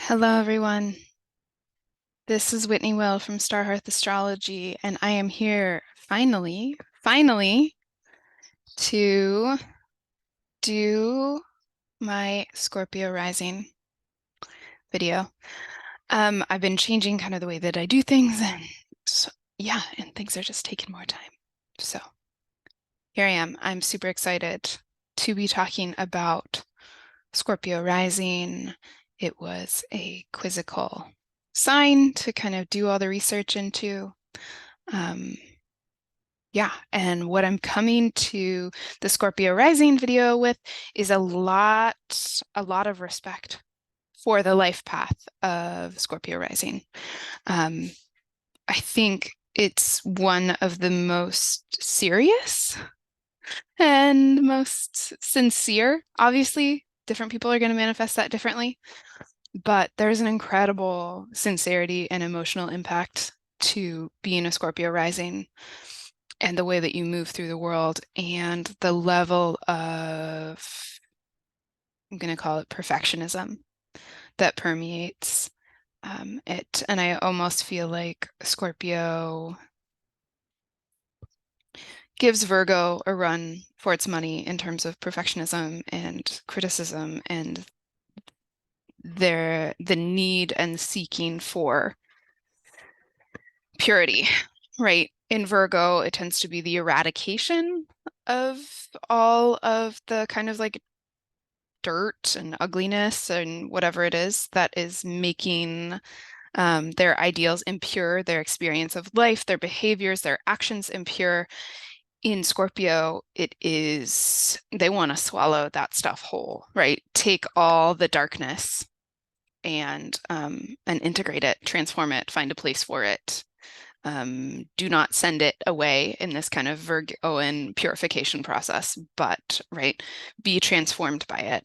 Hello, everyone. This is Whitney Will from Starhearth Astrology, and I am here finally to do my Scorpio rising video. I've been changing kind of the way that I do things, and yeah, and things are just taking more time. So here I am. I'm super excited to be talking about Scorpio rising. It was a quizzical sign to kind of do all the research into. Yeah, and what I'm coming to the Scorpio rising video with is a lot of respect for the life path of Scorpio rising. I think it's one of the most serious and most sincere. Obviously, different people are going to manifest that differently, but there's an incredible sincerity and emotional impact to being a Scorpio rising and the way that you move through the world and the level of, I'm going to call it perfectionism that permeates it. And I almost feel like Scorpio gives Virgo a run for its money in terms of perfectionism and criticism and the need and seeking for purity, right? In Virgo, it tends to be the eradication of all of the kind of like dirt and ugliness and whatever it is that is making their ideals impure, their experience of life, their behaviors, their actions impure. In Scorpio, it is they want to swallow that stuff whole, right? Take all the darkness and integrate it, transform it, find a place for it. Do not send it away in this kind of Virgoan purification process, but right, be transformed by it.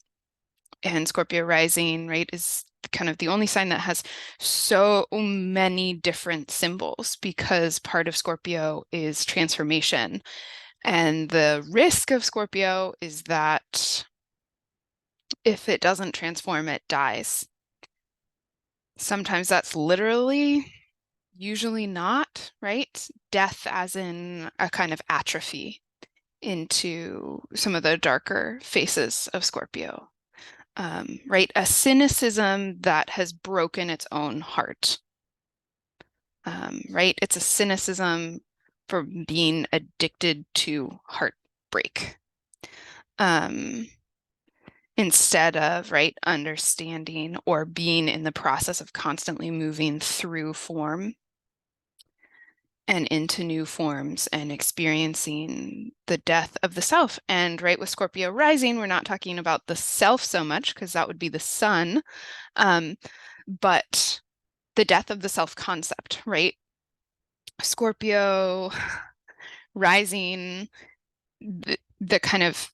And Scorpio rising, right, is kind of the only sign that has so many different symbols because part of Scorpio is transformation. And the risk of Scorpio is that if it doesn't transform, it dies. Sometimes that's literally, usually not, right? Death as in a kind of atrophy into some of the darker faces of Scorpio. Right? A cynicism that has broken its own heart. Right? It's a cynicism for being addicted to heartbreak. Instead of, right, understanding or being in the process of constantly moving through form and into new forms and experiencing the death of the self. And right with Scorpio rising, we're not talking about the self so much because that would be the sun, but the death of the self concept, right? Scorpio rising, the kind of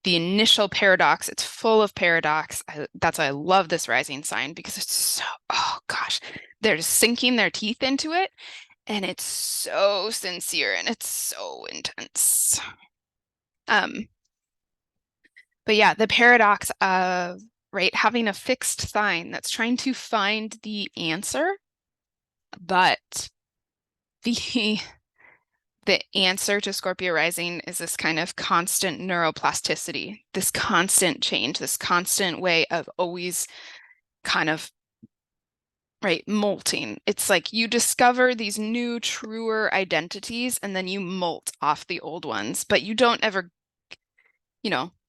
the initial paradox, it's full of paradox. That's why I love this rising sign because it's so, oh gosh, they're just sinking their teeth into it. And it's so sincere and it's so intense. But yeah, the paradox of, right, having a fixed sign that's trying to find the answer, but the the answer to Scorpio rising is this kind of constant neuroplasticity, this constant change, this constant way of always kind of right molting. It's like you discover these new, truer identities and then you molt off the old ones, but you don't ever,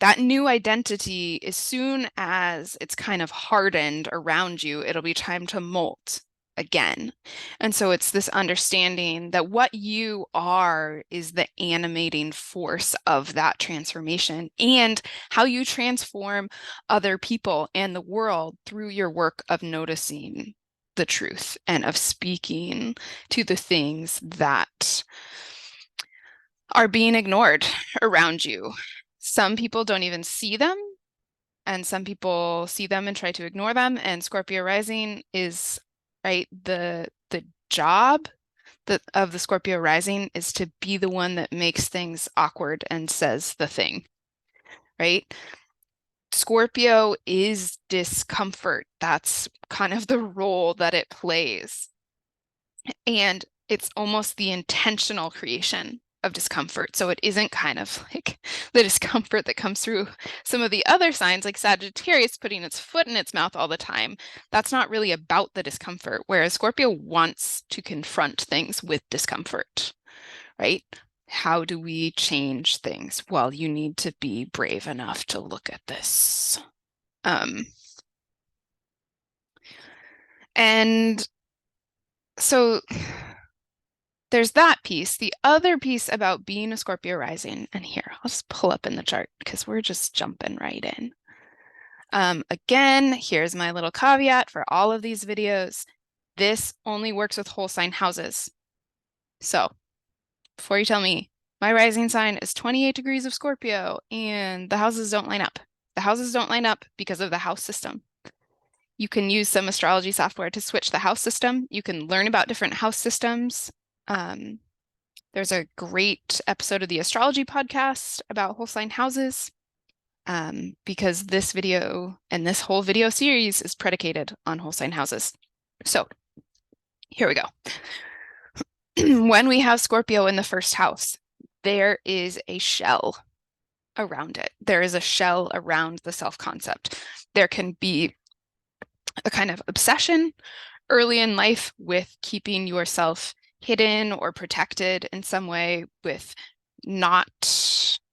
that new identity, as soon as it's kind of hardened around you, it'll be time to molt again. And so it's this understanding that what you are is the animating force of that transformation and how you transform other people and the world through your work of noticing the truth and of speaking to the things that are being ignored around you. Some people don't even see them, and some people see them and try to ignore them. And Scorpio rising is, right, the job of the Scorpio rising is to be the one that makes things awkward and says the thing, right? Scorpio is discomfort. That's kind of the role that it plays. And it's almost the intentional creation of discomfort. So it isn't kind of like the discomfort that comes through some of the other signs, like Sagittarius putting its foot in its mouth all the time. That's not really about the discomfort, whereas Scorpio wants to confront things with discomfort, right? How do we change things? Well, you need to be brave enough to look at this. And so there's that piece. The other piece about being a Scorpio rising, and here, I'll just pull up in the chart because we're just jumping right in. Again, here's my little caveat for all of these videos. This only works with whole sign houses. So before you tell me, my rising sign is 28 degrees of Scorpio and the houses don't line up. The houses don't line up because of the house system. You can use some astrology software to switch the house system. You can learn about different house systems. There's a great episode of the Astrology podcast about whole sign houses, because this video and this whole video series is predicated on whole sign houses. So here we go. When we have Scorpio in the first house, there is a shell around it. There is a shell around the self-concept. There can be a kind of obsession early in life with keeping yourself hidden or protected in some way, with not,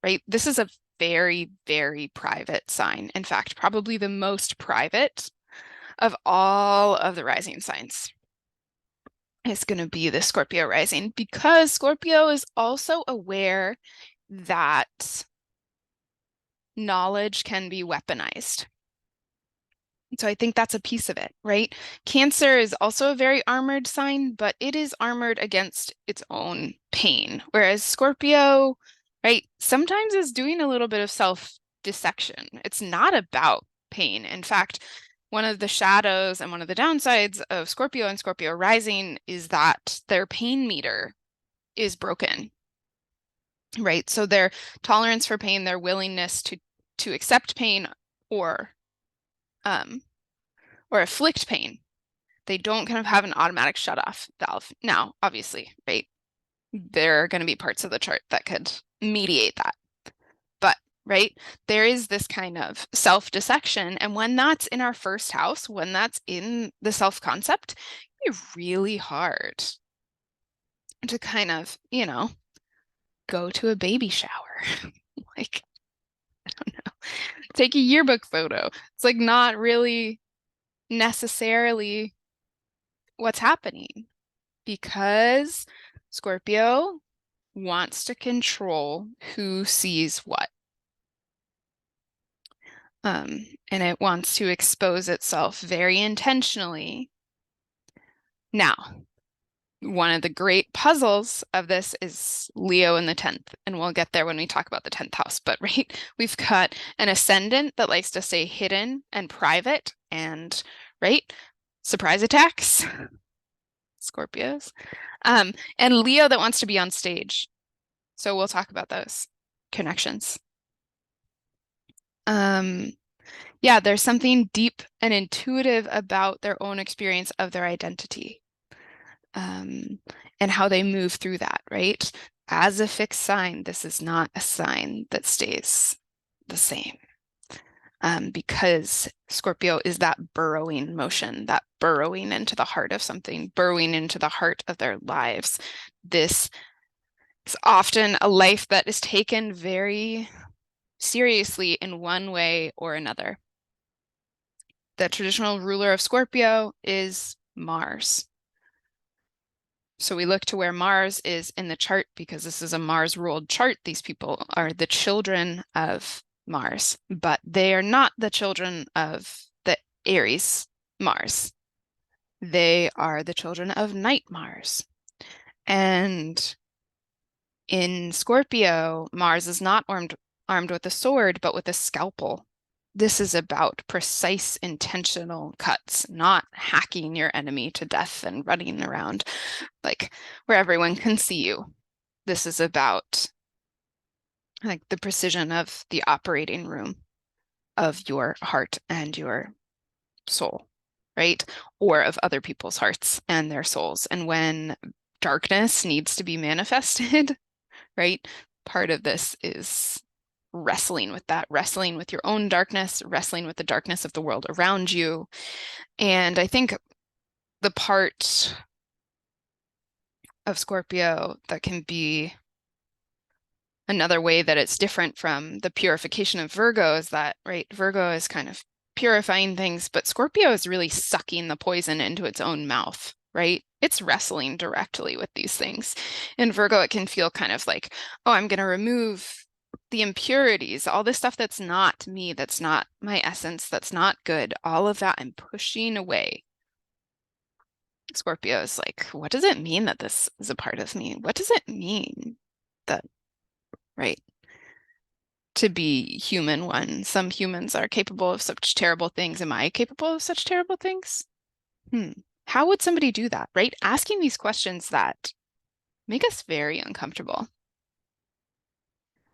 right? This is a very, very private sign. In fact, probably the most private of all of the rising signs is going to be the Scorpio rising, because Scorpio is also aware that knowledge can be weaponized. So I think that's a piece of it, right? Cancer is also a very armored sign, but it is armored against its own pain. Whereas Scorpio, right, sometimes is doing a little bit of self-dissection. It's not about pain. In fact, one of the shadows and one of the downsides of Scorpio and Scorpio rising is that their pain meter is broken, right? So their tolerance for pain, their willingness to accept pain or afflict pain, they don't kind of have an automatic shut-off valve. Now, obviously, right, there are going to be parts of the chart that could mediate that. But, right, there is this kind of self-dissection. And when that's in our first house, when that's in the self-concept, it's really hard to kind of, go to a baby shower. Like, I don't know, take a yearbook photo. It's like not really necessarily what's happening, because Scorpio wants to control who sees what. And it wants to expose itself very intentionally. Now, one of the great puzzles of this is Leo in the 10th, and we'll get there when we talk about the 10th house. But right, we've got an ascendant that likes to stay hidden and private, and right, surprise attacks, Scorpios, and Leo that wants to be on stage. So we'll talk about those connections. Yeah, there's something deep and intuitive about their own experience of their identity, and how they move through that, right? As a fixed sign, this is not a sign that stays the same, because Scorpio is that burrowing motion, that burrowing into the heart of something, burrowing into the heart of their lives. This is often a life that is taken very seriously in one way or another. The traditional ruler of Scorpio is Mars. So we look to where Mars is in the chart, because this is a Mars-ruled chart. These people are the children of Mars, but they are not the children of the Aries Mars. They are the children of Night Mars. And in Scorpio, Mars is not armed with a sword, but with a scalpel. This is about precise, intentional cuts, not hacking your enemy to death and running around like where everyone can see you. This is about like the precision of the operating room of your heart and your soul, right? Or of other people's hearts and their souls. And when darkness needs to be manifested, right? Part of this is wrestling with that, wrestling with your own darkness, wrestling with the darkness of the world around you. And I think the part of Scorpio that can be another way that it's different from the purification of Virgo is that, right, Virgo is kind of purifying things, but Scorpio is really sucking the poison into its own mouth, right? It's wrestling directly with these things. In Virgo, it can feel kind of like, oh, I'm going to remove the impurities, all this stuff that's not me, that's not my essence, that's not good, all of that I'm pushing away. Scorpio is like, what does it mean that this is a part of me? What does it mean that, right, to be human when some humans are capable of such terrible things? Am I capable of such terrible things? How would somebody do that, right? Asking these questions that make us very uncomfortable,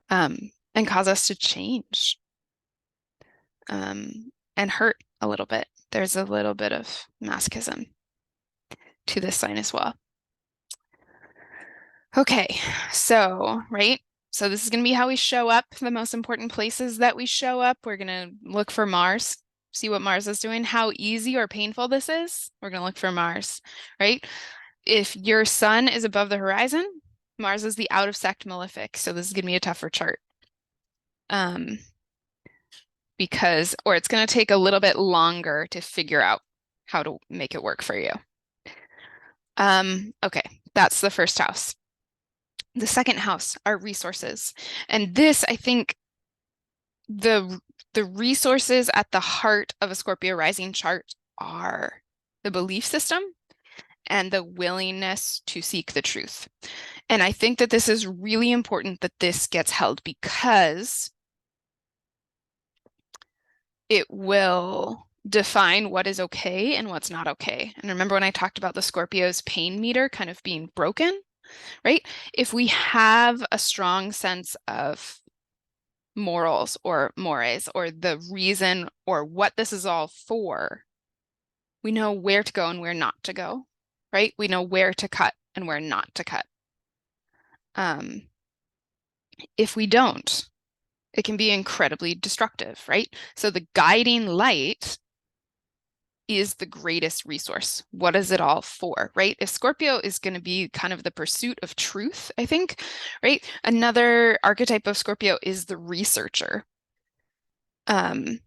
and cause us to change, and hurt a little bit. There's a little bit of masochism to this sign as well. Okay, so, right? So this is going to be how we show up, the most important places that we show up. We're going to look for Mars, see what Mars is doing, how easy or painful this is. We're going to look for Mars, right? If your sun is above the horizon, Mars is the out of sect malefic. So this is going to be a tougher chart. Because, or it's going to take a little bit longer to figure out how to make it work for you. Okay, that's the first house. The second house are resources. And this, I think, the resources at the heart of a Scorpio rising chart are the belief system and the willingness to seek the truth. And I think that this is really important that this gets held because it will define what is okay and what's not okay. And remember when I talked about the Scorpio's pain meter kind of being broken, right? If we have a strong sense of morals or mores or the reason or what this is all for, we know where to go and where not to go, right? We know where to cut and where not to cut. If we don't, it can be incredibly destructive, right? So the guiding light is the greatest resource. What is it all for, right? If Scorpio is going to be kind of the pursuit of truth, I think, right? Another archetype of Scorpio is the researcher. And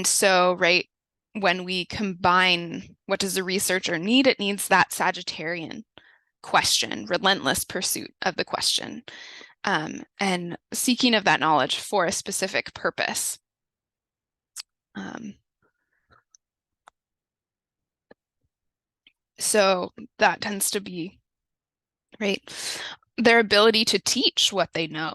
so, right, when we combine what does the researcher need, it needs that Sagittarian question, relentless pursuit of the question, and seeking of that knowledge for a specific purpose. So that tends to be, right, their ability to teach what they know,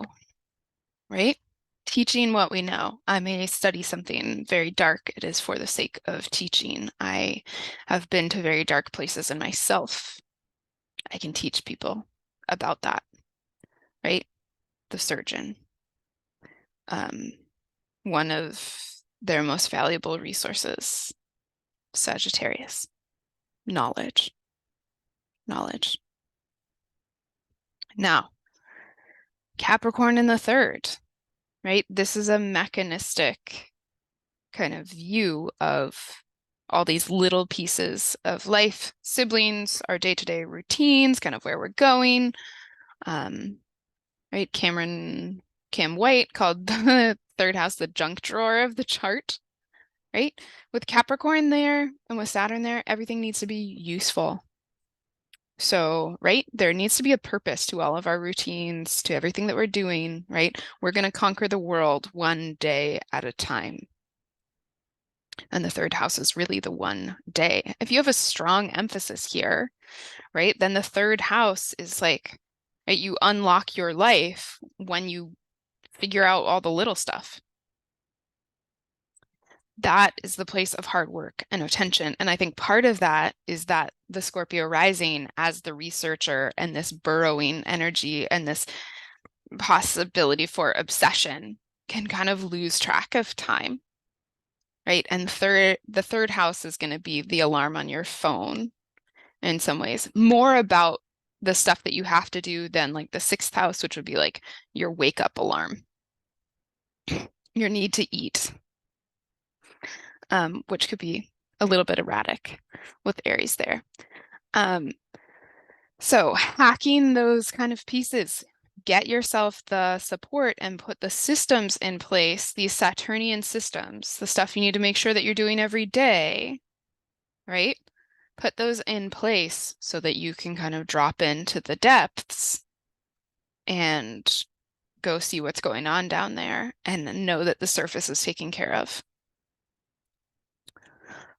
right? Teaching what we know. I may study something very dark. It is for the sake of teaching. I have been to very dark places in myself. I can teach people about that, right? The surgeon. One of their most valuable resources, Sagittarius. Knowledge. Knowledge. Now, Capricorn in the third, right? This is a mechanistic kind of view of all these little pieces of life, siblings, our day-to-day routines, kind of where we're going. Right? Cam White called the third house the junk drawer of the chart, right? With Capricorn there and with Saturn there, everything needs to be useful. So, right, there needs to be a purpose to all of our routines, to everything that we're doing, right? We're going to conquer the world one day at a time. And the third house is really the one day. If you have a strong emphasis here, right, then the third house is like, right, you unlock your life when you figure out all the little stuff. That is the place of hard work and attention. And I think part of that is that the Scorpio rising as the researcher and this burrowing energy and this possibility for obsession can kind of lose track of time, right? And the third house is going to be the alarm on your phone in some ways, more about the stuff that you have to do than like the sixth house, which would be like your wake up alarm, your need to eat, which could be a little bit erratic with Aries there. So hacking those kind of pieces, get yourself the support and put the systems in place, these Saturnian systems, the stuff you need to make sure that you're doing every day, right? Put those in place so that you can kind of drop into the depths and go see what's going on down there and know that the surface is taken care of.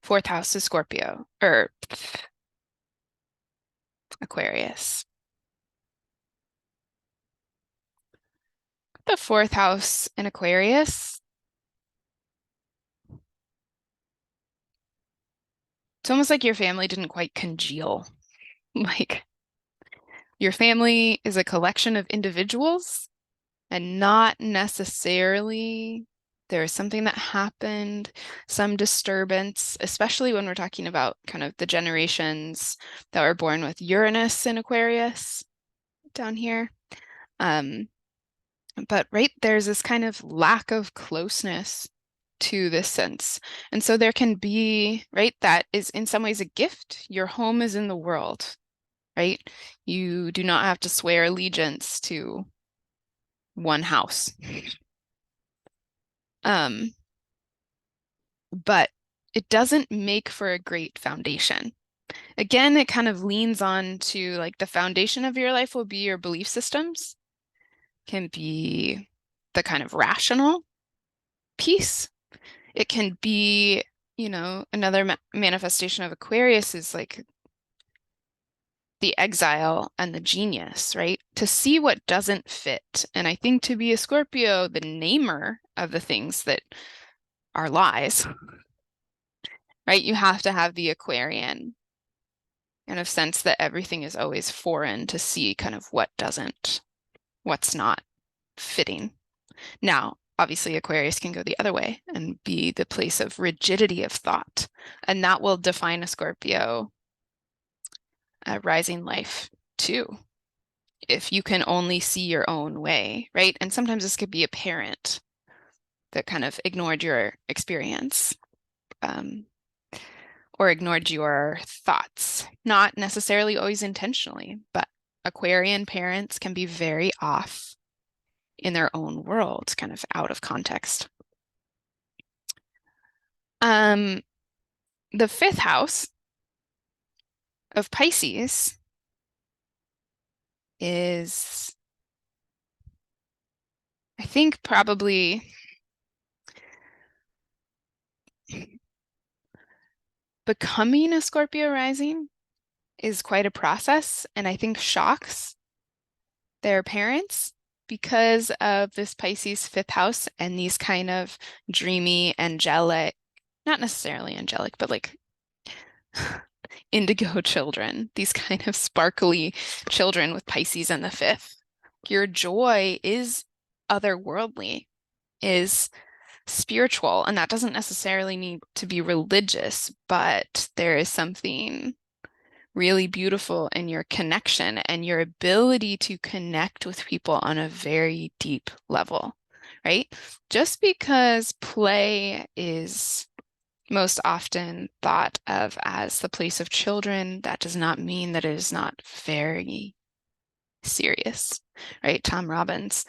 Fourth house is Scorpio, or Aquarius. The fourth house in Aquarius, it's almost like your family didn't quite congeal. Like your family is a collection of individuals and not necessarily there is something that happened, some disturbance, especially when we're talking about kind of the generations that were born with Uranus in Aquarius down here. But right, there's this kind of lack of closeness to this sense. And so there can be, right, that is in some ways a gift. Your home is in the world, right? You do not have to swear allegiance to one house. But it doesn't make for a great foundation. Again, it kind of leans on to like the foundation of your life will be your belief systems, can be the kind of rational piece. It can be, another manifestation of Aquarius is like the exile and the genius, right? To see what doesn't fit. And I think to be a Scorpio, the namer of the things that are lies, right? You have to have the Aquarian kind of sense that everything is always foreign to see kind of what's not fitting. Now, obviously, Aquarius can go the other way and be the place of rigidity of thought. And that will define a Scorpio rising life too. If you can only see your own way, right? And sometimes this could be a parent that kind of ignored your experience or ignored your thoughts, not necessarily always intentionally, but Aquarian parents can be very off in their own world, kind of out of context. The fifth house of Pisces is, I think, probably becoming a Scorpio rising is quite a process, and I think shocks their parents because of this Pisces fifth house and these kind of dreamy, angelic, not necessarily angelic, but like indigo children, these kind of sparkly children with Pisces in the fifth. Your joy is otherworldly, is spiritual, and that doesn't necessarily need to be religious, but there is something really beautiful in your connection and your ability to connect with people on a very deep level, right? Just because play is most often thought of as the place of children, that does not mean that it is not very serious, right? Tom Robbins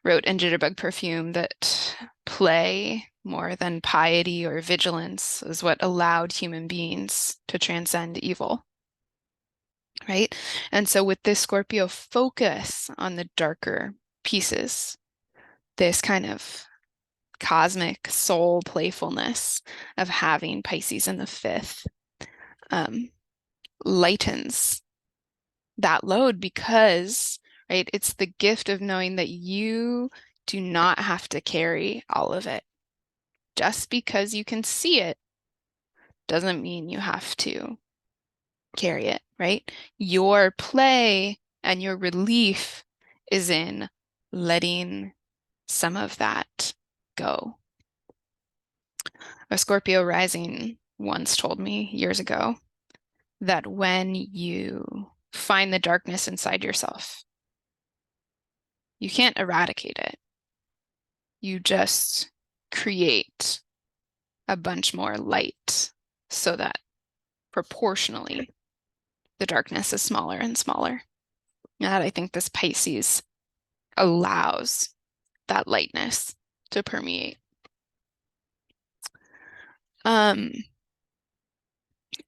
wrote in Jitterbug Perfume that play more than piety or vigilance is what allowed human beings to transcend evil, right? And so with this Scorpio focus on the darker pieces, this kind of cosmic soul playfulness of having Pisces in the fifth lightens that load because, right, it's the gift of knowing that you do not have to carry all of it. Just because you can see it doesn't mean you have to carry it, right? Your play and your relief is in letting some of that go. A Scorpio rising once told me years ago that when you find the darkness inside yourself, you can't eradicate it. You just create a bunch more light so that proportionally the darkness is smaller and smaller. And I think this Pisces allows that lightness to permeate.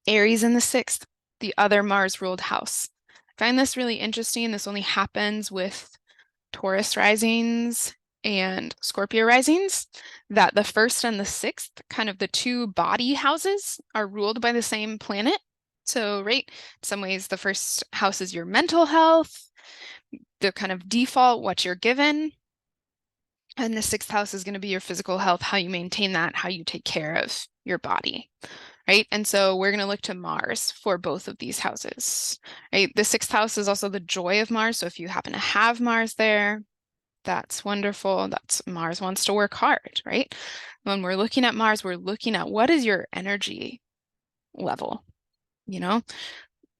Aries in the 6th, the other Mars ruled house. I find this really interesting. This only happens with Taurus risings and Scorpio risings, that the 1st and the 6th, kind of the two body houses, are ruled by the same planet. So, right, in some ways, the 1st house is your mental health, the kind of default, what you're given. And the 6th house is going to be your physical health, how you maintain that, how you take care of your body, right? And so we're going to look to Mars for both of these houses, right? The 6th house is also the joy of Mars. So if you happen to have Mars there, that's wonderful. That's Mars wants to work hard, right? When we're looking at Mars, we're looking at what is your energy level, you know?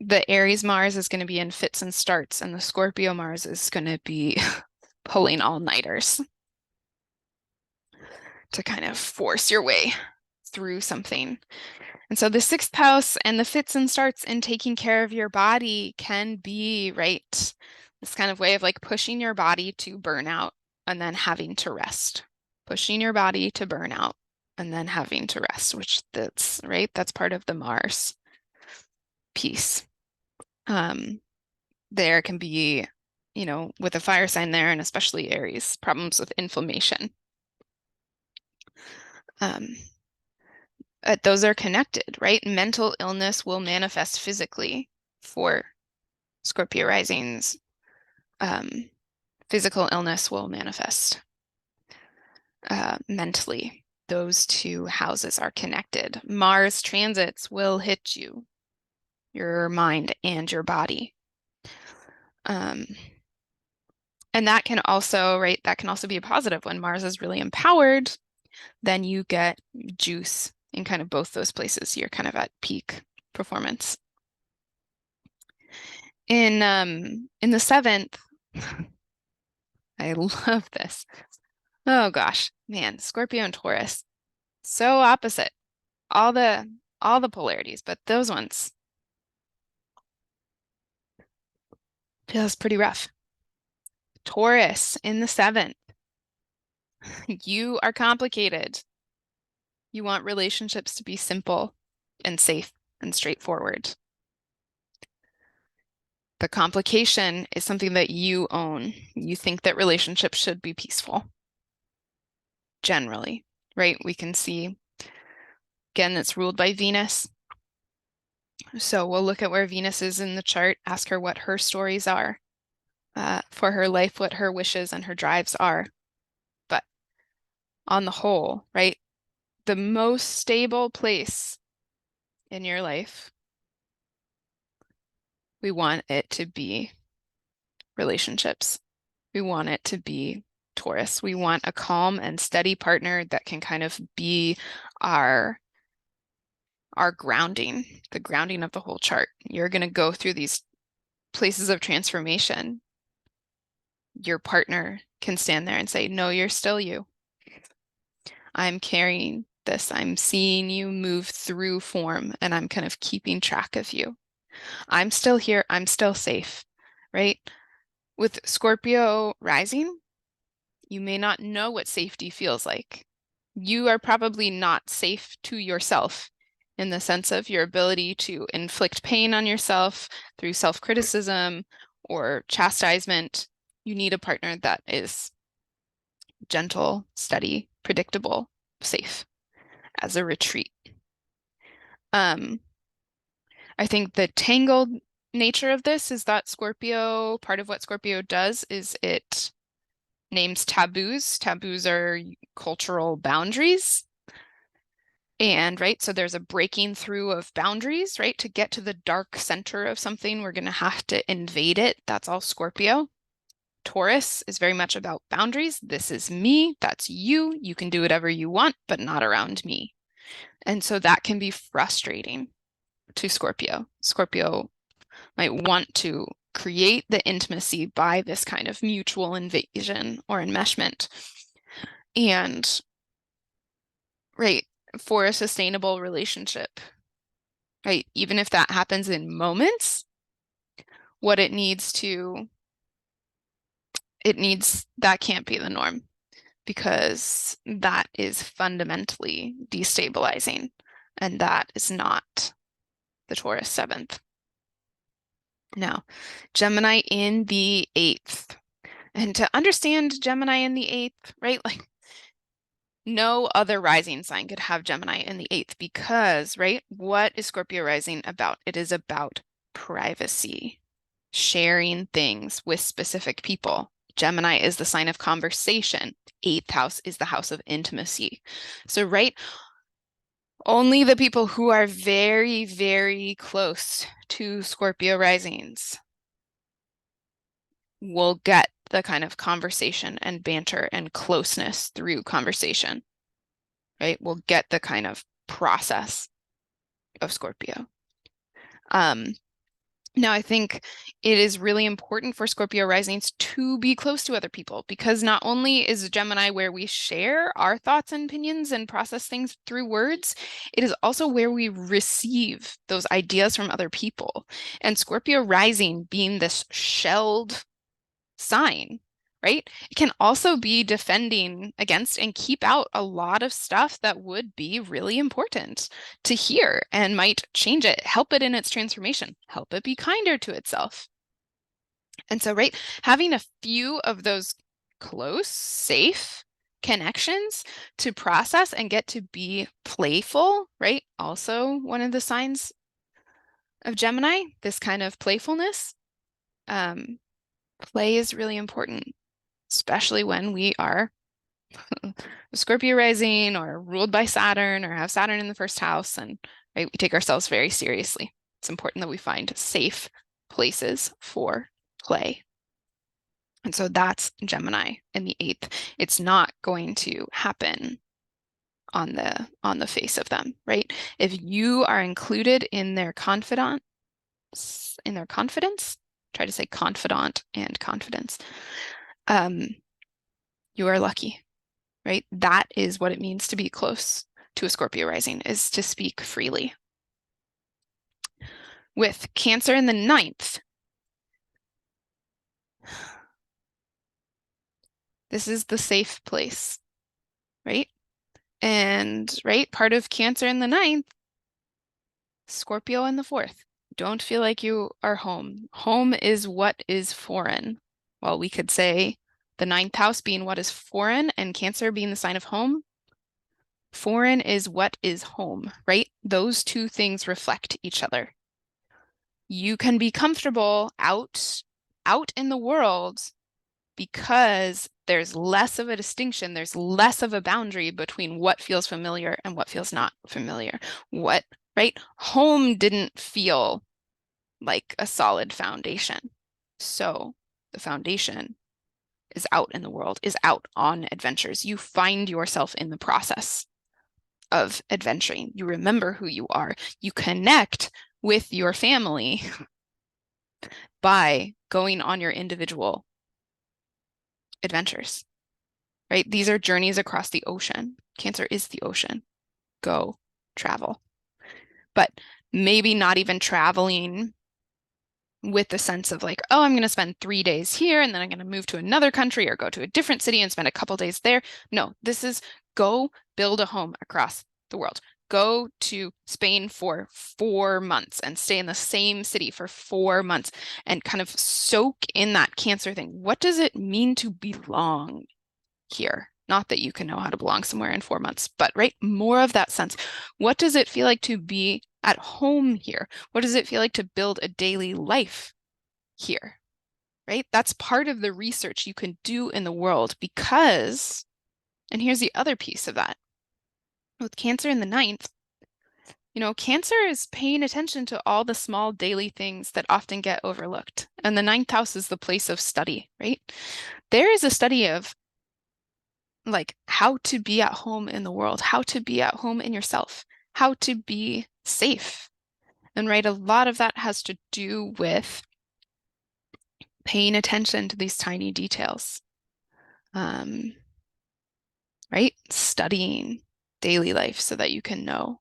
The Aries Mars is going to be in fits and starts, and the Scorpio Mars is going to be pulling all-nighters to kind of force your way through something. And so the 6th house and the fits and starts in taking care of your body can be, right, this kind of way of like pushing your body to burnout and then having to rest. Pushing your body to burnout and then having to rest, which that's, right, that's part of the Mars piece. There can be, you know, with a fire sign there, and especially Aries, problems with inflammation. Those are connected, right? Mental illness will manifest physically for Scorpio risings. Physical illness will manifest mentally. Those two houses are connected. Mars transits will hit you, your mind and your body. And that can also, right, that can also be a positive. When Mars is really empowered, then you get juice in kind of both those places. You're kind of at peak performance. In the 7th, I love this. Oh gosh, man, Scorpio and Taurus, so opposite. All the polarities, but those ones feels pretty rough. Taurus in the 7th, you are complicated. You want relationships to be simple and safe and straightforward. The complication is something that you own. You think that relationships should be peaceful, generally, right? We can see, again, it's ruled by Venus. So we'll look at where Venus is in the chart, ask her what her stories are for her life, what her wishes and her drives are. But on the whole, right, the most stable place in your life, we want it to be relationships. We want it to be Taurus. We want a calm and steady partner that can kind of be our grounding, the grounding of the whole chart. You're going to go through these places of transformation. Your partner can stand there and say, no, you're still you. I'm carrying this. I'm seeing you move through form, and I'm kind of keeping track of you. I'm still here. I'm still safe, right? With Scorpio rising, you may not know what safety feels like. You are probably not safe to yourself in the sense of your ability to inflict pain on yourself through self-criticism or chastisement. You need a partner that is gentle, steady, predictable, safe as a retreat. I think the tangled nature of this is that Scorpio, part of what Scorpio does is it names taboos. Taboos are cultural boundaries. And right, so there's a breaking through of boundaries, right? To get to the dark center of something, we're going to have to invade it. That's all Scorpio. Taurus is very much about boundaries. This is me, that's you. You can do whatever you want, but not around me. And so that can be frustrating to Scorpio. Scorpio might want to create the intimacy by this kind of mutual invasion or enmeshment. And, right, for a sustainable relationship, right, even if that happens in moments, what it needs, that can't be the norm, because that is fundamentally destabilizing, and that is not the Taurus 7th. Now, Gemini in the 8th. And to understand Gemini in the 8th, right? Like, no other rising sign could have Gemini in the 8th because, right? What is Scorpio rising about? It is about privacy, sharing things with specific people. Gemini is the sign of conversation. 8th house is the house of intimacy. So, right, only the people who are very, very close to Scorpio risings will get the kind of conversation and banter and closeness through conversation, right? We'll get the kind of process of Scorpio. Now, I think it is really important for Scorpio risings to be close to other people, because not only is Gemini where we share our thoughts and opinions and process things through words, it is also where we receive those ideas from other people. And Scorpio rising being this shelled sign, right? It can also be defending against and keep out a lot of stuff that would be really important to hear and might change it, help it in its transformation, help it be kinder to itself. And so, right, having a few of those close, safe connections to process and get to be playful, right? Also, one of the signs of Gemini, this kind of playfulness. Play is really important, especially when we are Scorpio rising or ruled by Saturn or have Saturn in the first house, and right, we take ourselves very seriously. It's important that we find safe places for play. And so that's Gemini in the 8th. It's not going to happen on the face of them, right? If you are included in their confidence, try to say confidant and confidence, you are lucky, right? That is what it means to be close to a Scorpio rising, is to speak freely. With Cancer in the 9th, this is the safe place, right? And, right, part of Cancer in the 9th, Scorpio in the 4th. Don't feel like you are home. Home is what is foreign. Well, we could say the 9th house being what is foreign and Cancer being the sign of home. Foreign is what is home, right? Those two things reflect each other. You can be comfortable out in the world because there's less of a distinction, there's less of a boundary between what feels familiar and what feels not familiar. Right? Home didn't feel like a solid foundation. So the foundation is out in the world, is out on adventures. You find yourself in the process of adventuring. You remember who you are. You connect with your family by going on your individual adventures, right? These are journeys across the ocean. Cancer is the ocean. Go travel. But maybe not even traveling with the sense of like, oh, I'm going to spend 3 days here and then I'm going to move to another country or go to a different city and spend a couple days there. No, this is go build a home across the world. Go to Spain for 4 months and stay in the same city for 4 months and kind of soak in that Cancer thing. What does it mean to belong here? Not that you can know how to belong somewhere in 4 months, but right, more of that sense. What does it feel like to be at home here? What does it feel like to build a daily life here? Right? That's part of the research you can do in the world because, and here's the other piece of that. With Cancer in the 9th, You know, Cancer is paying attention to all the small daily things that often get overlooked. And the ninth house is the place of study, right? There is a study of like how to be at home in the world, how to be at home in yourself, how to be safe. And right, a lot of that has to do with paying attention to these tiny details. Right? Studying daily life so that you can know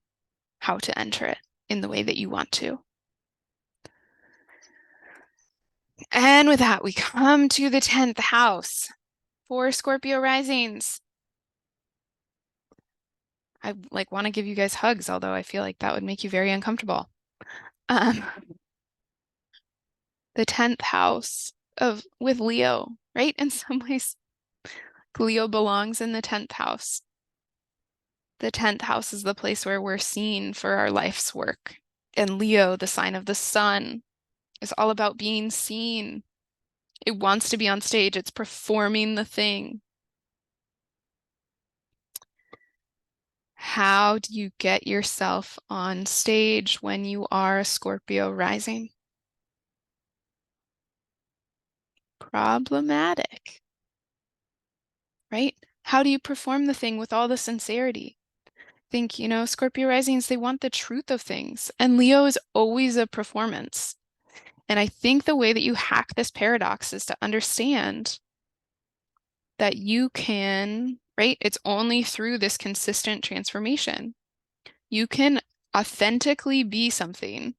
how to enter it in the way that you want to. And with that, we come to the 10th house for Scorpio risings. I like want to give you guys hugs, although I feel like that would make you very uncomfortable. Um, the 10th house of with Leo, right? In some ways, Leo belongs in the 10th house. The 10th house is the place where we're seen for our life's work. And Leo, the sign of the sun, is all about being seen. It wants to be on stage. It's performing the thing. How do you get yourself on stage when you are a Scorpio rising? Problematic, right? How do you perform the thing with all the sincerity? Think, you know, Scorpio risings, they want the truth of things. And Leo is always a performance. And I think the way that you hack this paradox is to understand that you can, right? It's only through this consistent transformation. You can authentically be something,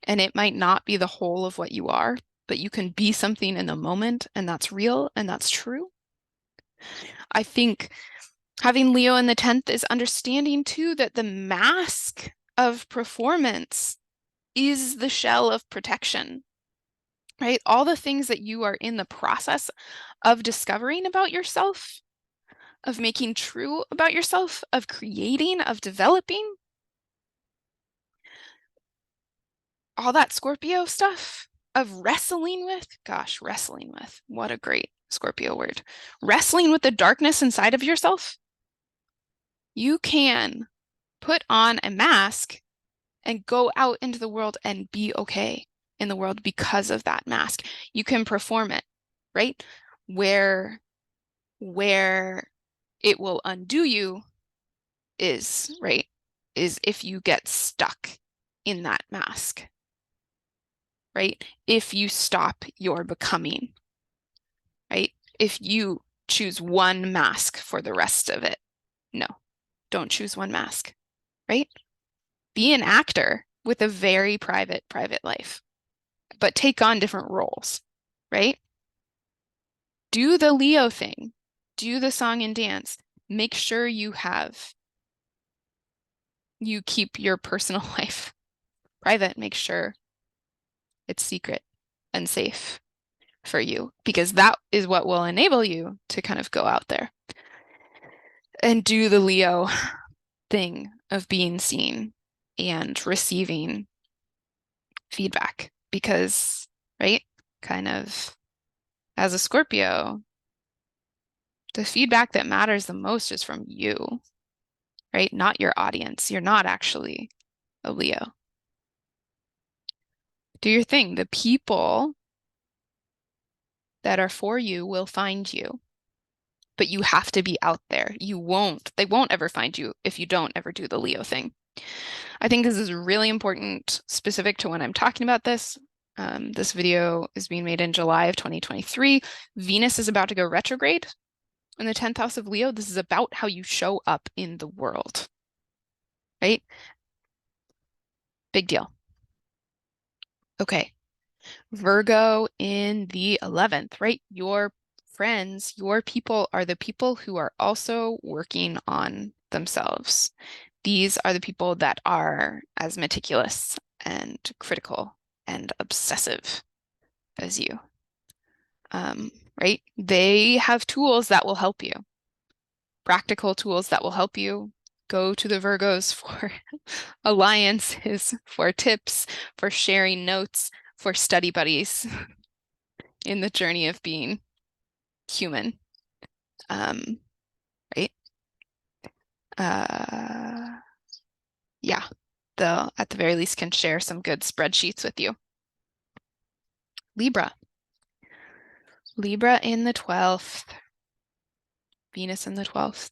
and it might not be the whole of what you are, but you can be something in the moment, and that's real and that's true. I think having Leo in the 10th is understanding too that the mask of performance is the shell of protection, right? All the things that you are in the process of discovering about yourself, of making true about yourself, of creating, of developing, all that Scorpio stuff, of wrestling with, gosh, wrestling with, what a great Scorpio word. Wrestling with the darkness inside of yourself. You can put on a mask and go out into the world and be okay in the world because of that mask. You can perform it, right? Where it will undo you is, right, is if you get stuck in that mask, right? If you stop your becoming, right? If you choose one mask for the rest of it, no, don't choose one mask, right? Be an actor with a very private life, but take on different roles, right? Do the Leo thing, do the song and dance. Make sure you keep your personal life private. Make sure it's secret and safe for you, because that is what will enable you to kind of go out there and do the Leo thing of being seen and receiving feedback. Because, right, kind of as a Scorpio, the feedback that matters the most is from you, right? Not your audience. You're not actually a Leo. Do your thing. The people that are for you will find you, but you have to be out there. They won't ever find you if you don't ever do the Leo thing. I think this is really important, specific to when I'm talking about this. This video is being made in July of 2023. Venus is about to go retrograde in the 10th house of Leo. This is about how you show up in the world, right? Big deal. Okay. Virgo in the 11th, right? Your friends, your people are the people who are also working on themselves. These are the people that are as meticulous and critical and obsessive as you. Right? They have tools that will help you, practical tools that will help you. Go to the Virgos for alliances, for tips, for sharing notes, for study buddies in the journey of being human. Right? Yeah. they'll, at the very least, can share some good spreadsheets with you. Libra. Libra in the 12th. Venus in the 12th.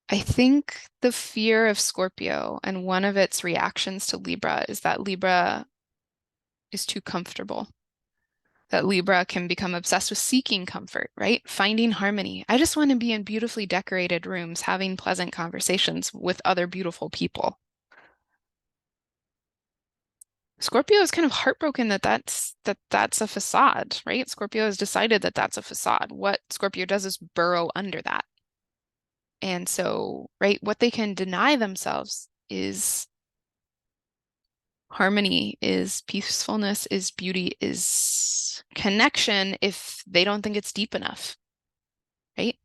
I think the fear of Scorpio and one of its reactions to Libra is that Libra is too comfortable. That Libra can become obsessed with seeking comfort, right? Finding harmony. I just want to be in beautifully decorated rooms, having pleasant conversations with other beautiful people. Scorpio is kind of heartbroken that that's a facade, right? Scorpio has decided that that's a facade. What Scorpio does is burrow under that. And so, right, what they can deny themselves is harmony, is peacefulness, is beauty, is connection if they don't think it's deep enough, right?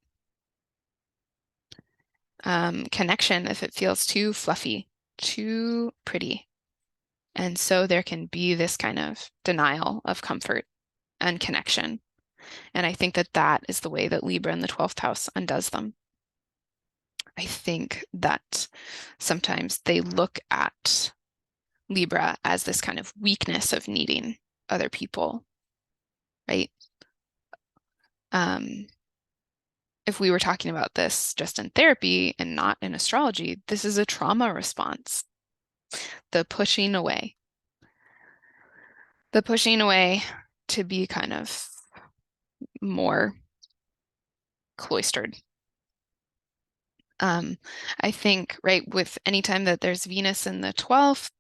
Connection if it feels too fluffy, too pretty. And so there can be this kind of denial of comfort and connection. And I think that that is the way that Libra in the 12th house undoes them. I think that sometimes they look at Libra as this kind of weakness of needing other people, right? If we were talking about this just in therapy and not in astrology, this is a trauma response. The pushing away. The pushing away to be kind of more cloistered. I think, right, with any time that there's Venus in the 12th,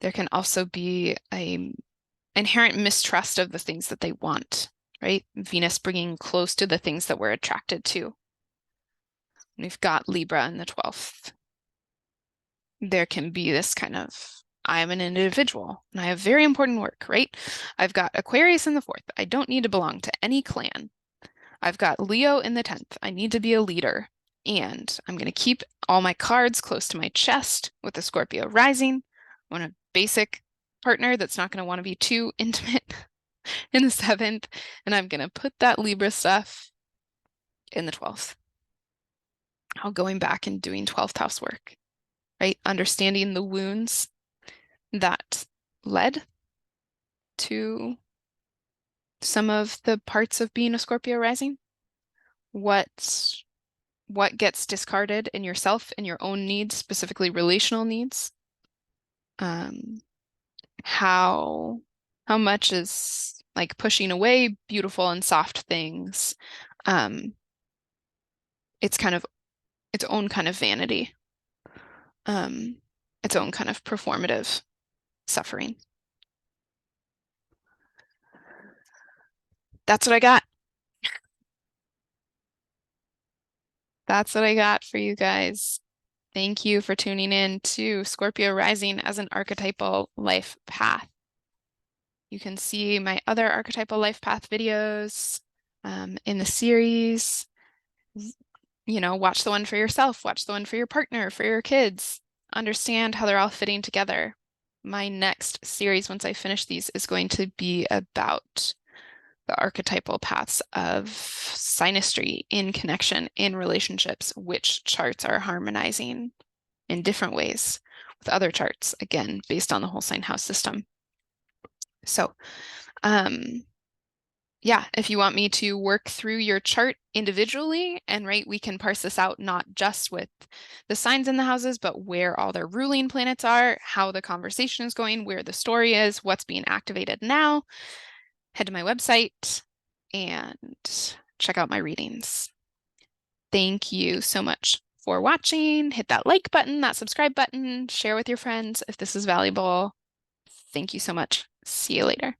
there can also be a inherent mistrust of the things that they want, right? Venus bringing close to the things that we're attracted to. We've got Libra in the 12th. There can be this kind of, I'm an individual and I have very important work, right? I've got Aquarius in the 4th. I don't need to belong to any clan. I've got Leo in the 10th. I need to be a leader. And I'm going to keep all my cards close to my chest with the Scorpio rising. I want a basic partner that's not going to want to be too intimate in the 7th. And I'm going to put that Libra stuff in the 12th. I'll going back and doing 12th house work, right? Understanding the wounds that led to some of the parts of being a Scorpio rising. What gets discarded in yourself and your own needs, specifically relational needs. How much is like pushing away beautiful and soft things. It's kind of its own kind of vanity, its own kind of performative suffering. That's what I got. That's what I got for you guys. Thank you for tuning in to Scorpio rising as an archetypal life path. You can see my other archetypal life path videos in the series. You know, watch the one for yourself, watch the one for your partner, for your kids. Understand how they're all fitting together. My next series, once I finish these, is going to be about the archetypal paths of synastry in connection, in relationships, which charts are harmonizing in different ways with other charts, again, based on the whole sign house system. So, yeah, if you want me to work through your chart individually, and right, we can parse this out not just with the signs in the houses, but where all their ruling planets are, how the conversation is going, where the story is, what's being activated now. Head to my website and check out my readings. Thank you so much for watching. Hit that like button, that subscribe button, share with your friends if this is valuable. Thank you so much. See you later.